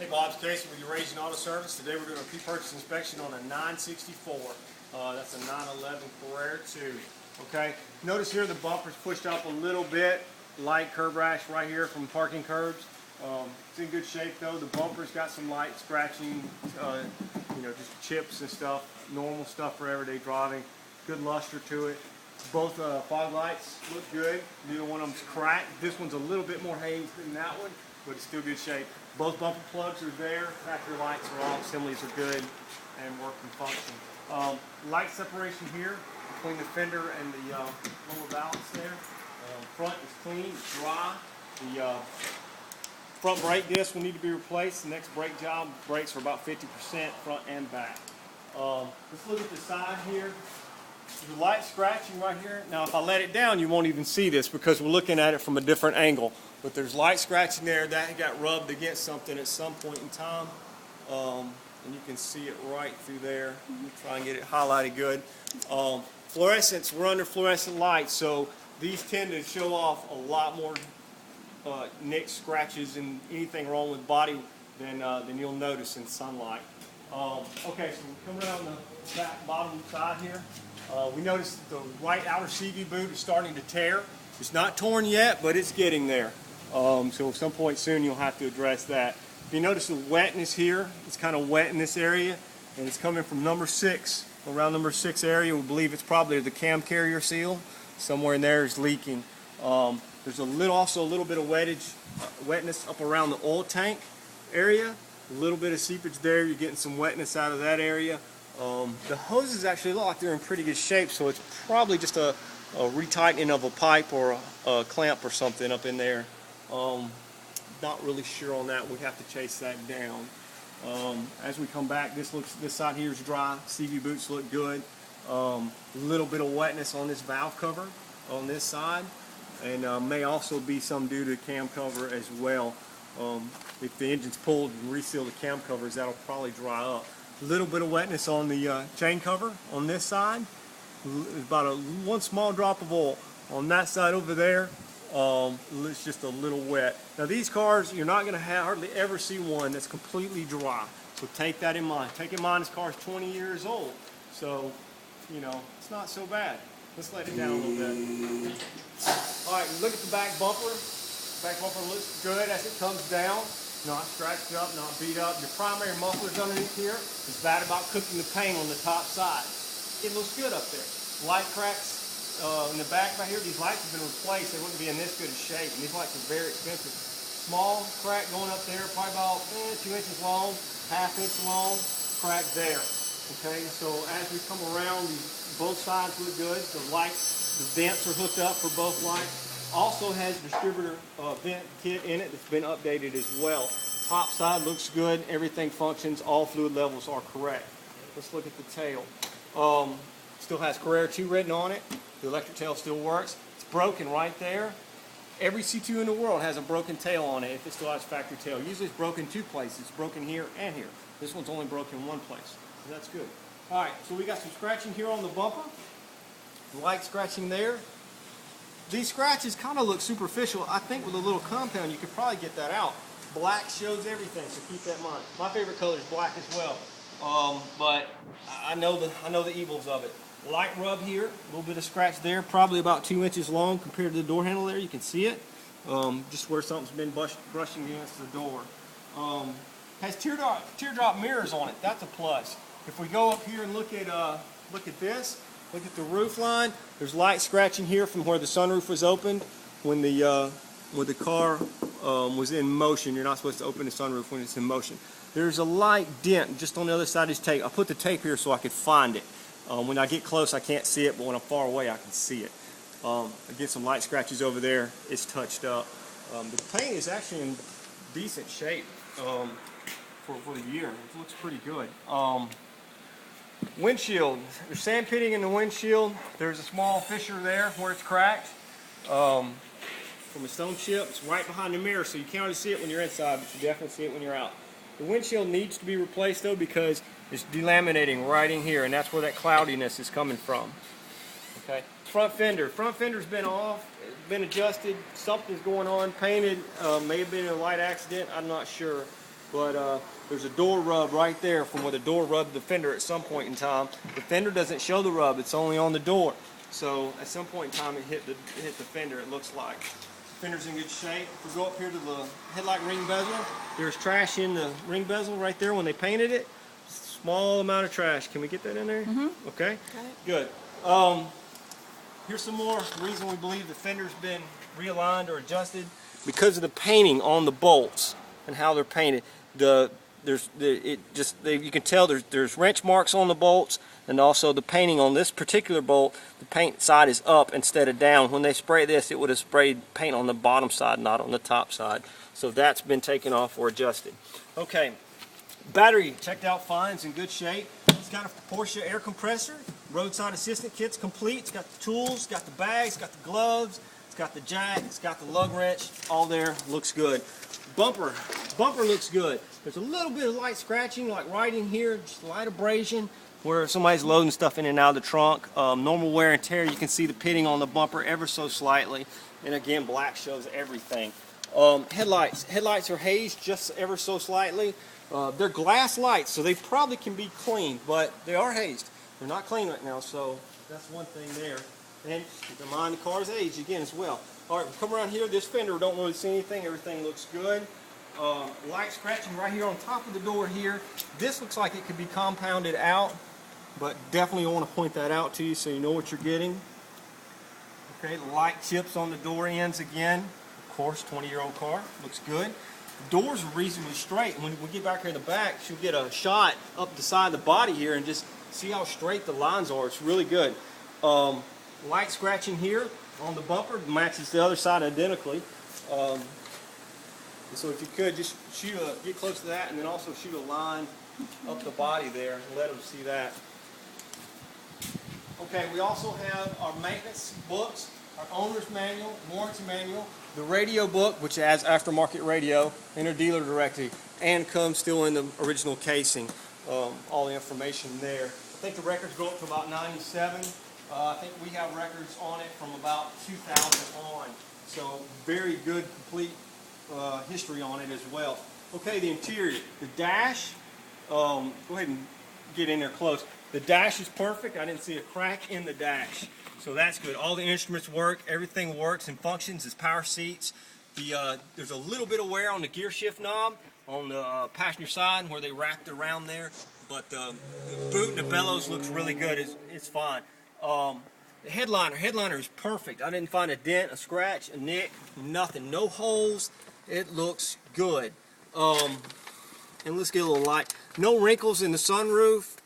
Hey Bob, it's Casey with your Raging Auto Service. Today we're doing a pre-purchase inspection on a 964. That's a 911 Carrera 2. Okay. Notice here the bumper's pushed up a little bit. Light curb rash right here from parking curbs. It's in good shape though. The bumper's got some light scratching, just chips and stuff. Normal stuff for everyday driving. Good luster to it. Both fog lights look good. Neither one of them's cracked. This one's a little bit more hazed than that one, but it's still good shape. Both bumper plugs are there. Factory lights are all. Assemblies are good and work and function. Light separation here between the fender and the lower valves there. Front is clean, it's dry. The front brake disc will need to be replaced. The next brake job, brakes are about 50% front and back. Let's look at the side here. There's a light scratching right here. Now if I let it down you won't even see this because we're looking at it from a different angle. But there's light scratching there. That got rubbed against something at some point in time. And you can see it right through there. Try and get it highlighted good. Fluorescence, we're under fluorescent lights, so these tend to show off a lot more nicks, scratches, and anything wrong with body than you'll notice in sunlight. Okay, so we come around the back bottom side here. We notice the right outer CV boot is starting to tear. It's not torn yet, but it's getting there. So at some point soon you'll have to address that. If you notice the wetness here, it's kind of wet in this area, and it's coming from number 6, around number 6 area. We believe it's probably the cam carrier seal. Somewhere in there is leaking. There's also a little bit of wetness up around the oil tank area. A little bit of seepage there. You're getting some wetness out of that area. The hoses actually look like they're in pretty good shape, so it's probably just a retightening of a pipe or a clamp or something up in there. Not really sure on that. We'd have to chase that down. As we come back, this side here is dry. CV boots look good. A little bit of wetness on this valve cover on this side, and may also be some due to cam cover as well. If the engine's pulled and reseal the cam covers, that'll probably dry up. A little bit of wetness on the chain cover on this side. About one small drop of oil on that side over there. It's just a little wet. Now these cars, you're not going to hardly ever see one that's completely dry. So take that in mind. Take in mind this car is 20 years old. So, it's not so bad. Let's let it down a little bit. Alright, look at the back bumper. Back bumper looks good as it comes down. Not scratched up, not beat up. Your primary muffler's underneath here is bad about cooking the paint on the top side. It looks good up there. Light cracks in the back right here. These lights have been replaced. They wouldn't be in this good a shape. And these lights are very expensive. Small crack going up there, probably about 2 inches long, ½ inch long, crack there. Okay, so as we come around, both sides look good. The lights, the vents are hooked up for both lights. Also has distributor vent kit in it that's been updated as well. Top side looks good. Everything functions. All fluid levels are correct. Let's look at the tail. Still has Carrera 2 written on it. The electric tail still works. It's broken right there. Every C2 in the world has a broken tail on it if it still has factory tail. Usually it's broken 2 places. It's broken here and here. This one's only broken 1 place. So that's good. Alright, so we got some scratching here on the bumper. Light scratching there. These scratches kind of look superficial. I think with a little compound you could probably get that out. Black shows everything, so keep that in mind. My favorite color is black as well. But I know the evils of it. Light rub here, a little bit of scratch there, probably about 2 inches long compared to the door handle there. You can see it, just where something's been brushing against the door. Has teardrop mirrors on it. That's a plus. If we go up here and look at this, look at the roof line. There's light scratching here from where the sunroof was opened when the car was in motion. You're not supposed to open the sunroof when it's in motion. There's a light dent just on the other side of this tape. I put the tape here so I could find it. When I get close I can't see it, but when I'm far away I can see it. I get some light scratches over there. It's touched up. The paint is actually in decent shape for the year. It looks pretty good. Windshield. There's sand pitting in the windshield. There's a small fissure there where it's cracked from a stone chip. It's right behind the mirror, so you can't really see it when you're inside, but you definitely see it when you're out. The windshield needs to be replaced though because it's delaminating right in here, and that's where that cloudiness is coming from. Okay. Front fender. Front fender's been off, been adjusted, something's going on, painted, may have been a light accident, I'm not sure. but there's a door rub right there from where the door rubbed the fender at some point in time. The fender doesn't show the rub, it's only on the door. So at some point in time it hit the fender, it looks like. The fender's in good shape. If we go up here to the headlight ring bezel, there's trash in the ring bezel right there when they painted it. Small amount of trash. Can we get that in there? Mm-hmm. Okay, good. Here's some more reason we believe the fender's been realigned or adjusted. Because of the painting on the bolts and how they're painted. You can tell there's wrench marks on the bolts, and also the painting on this particular bolt, the paint side is up instead of down. When they spray this, it would have sprayed paint on the bottom side, not on the top side. So that's been taken off or adjusted. Okay, battery checked out fine, it's in good shape. It's got a Porsche air compressor, roadside assistant kit's complete. It's got the tools, it's got the bags, it's got the gloves, it's got the jack, it's got the lug wrench, all there, looks good. Bumper looks good. There's a little bit of light scratching, like right in here, just light abrasion, where somebody's loading stuff in and out of the trunk. Normal wear and tear, you can see the pitting on the bumper ever so slightly. And again, black shows everything. Headlights are hazed just ever so slightly. They're glass lights, so they probably can be cleaned, but they are hazed. They're not clean right now, so that's one thing there. And keep in mind the car's age again as well. All right, come around here. This fender, don't really see anything. Everything looks good. Light scratching right here on top of the door here. This looks like it could be compounded out, but definitely want to point that out to you so you know what you're getting. Okay, light chips on the door ends again. Of course, 20-year-old car. Looks good. The doors are reasonably straight. When we get back here in the back, you'll get a shot up the side of the body here and just see how straight the lines are. It's really good. Light scratching here on the bumper matches the other side identically. So if you could just get close to that, and then also shoot a line up the body there and let them see that. Okay, we also have our maintenance books, our owner's manual, warranty manual, the radio book, which has aftermarket radio, and our dealer directory, and comes still in the original casing. All the information there. I think the records go up to about 97. I think we have records on it from about 2000 on. So very good, complete history on it as well. Okay, the interior, the dash. Go ahead and get in there close. The dash is perfect. I didn't see a crack in the dash, so that's good. All the instruments work. Everything works and functions as power seats. There's a little bit of wear on the gear shift knob on the passenger side where they wrapped around there, but the boot and the bellows looks really good. It's fine. The headliner is perfect. I didn't find a dent, a scratch, a nick, nothing, no holes. It looks good. And let's get a little light. No wrinkles in the sunroof.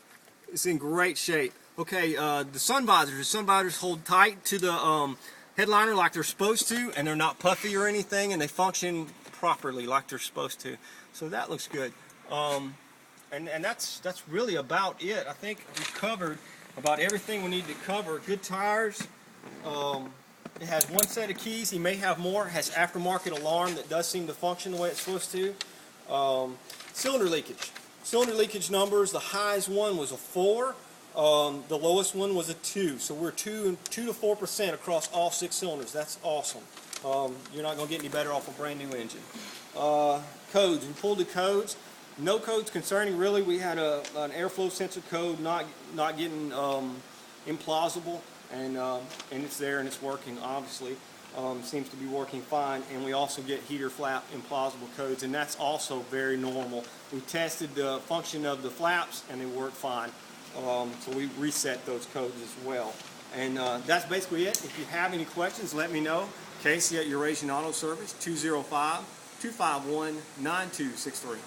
It's in great shape. Okay, the sun visors hold tight to the headliner like they're supposed to, and they're not puffy or anything, and they function properly like they're supposed to. So that looks good. And that's really about it. I think we've covered about everything we need to cover. Good tires. It has one set of keys. He may have more. It has aftermarket alarm that does seem to function the way it's supposed to. Cylinder leakage. Cylinder leakage numbers, the highest one was a 4. The lowest one was a 2. So we're 2 to 4% across all 6 cylinders. That's awesome. You're not going to get any better off a brand new engine. Codes. We pulled the codes. No codes concerning really. We had an airflow sensor code not getting implausible, and it's there and it's working obviously. Seems to be working fine, and we also get heater flap implausible codes, and that's also very normal. We tested the function of the flaps and they work fine, so we reset those codes as well. And that's basically it. If you have any questions, let me know. Casey at Eurasian Auto Service, 205-251-9263.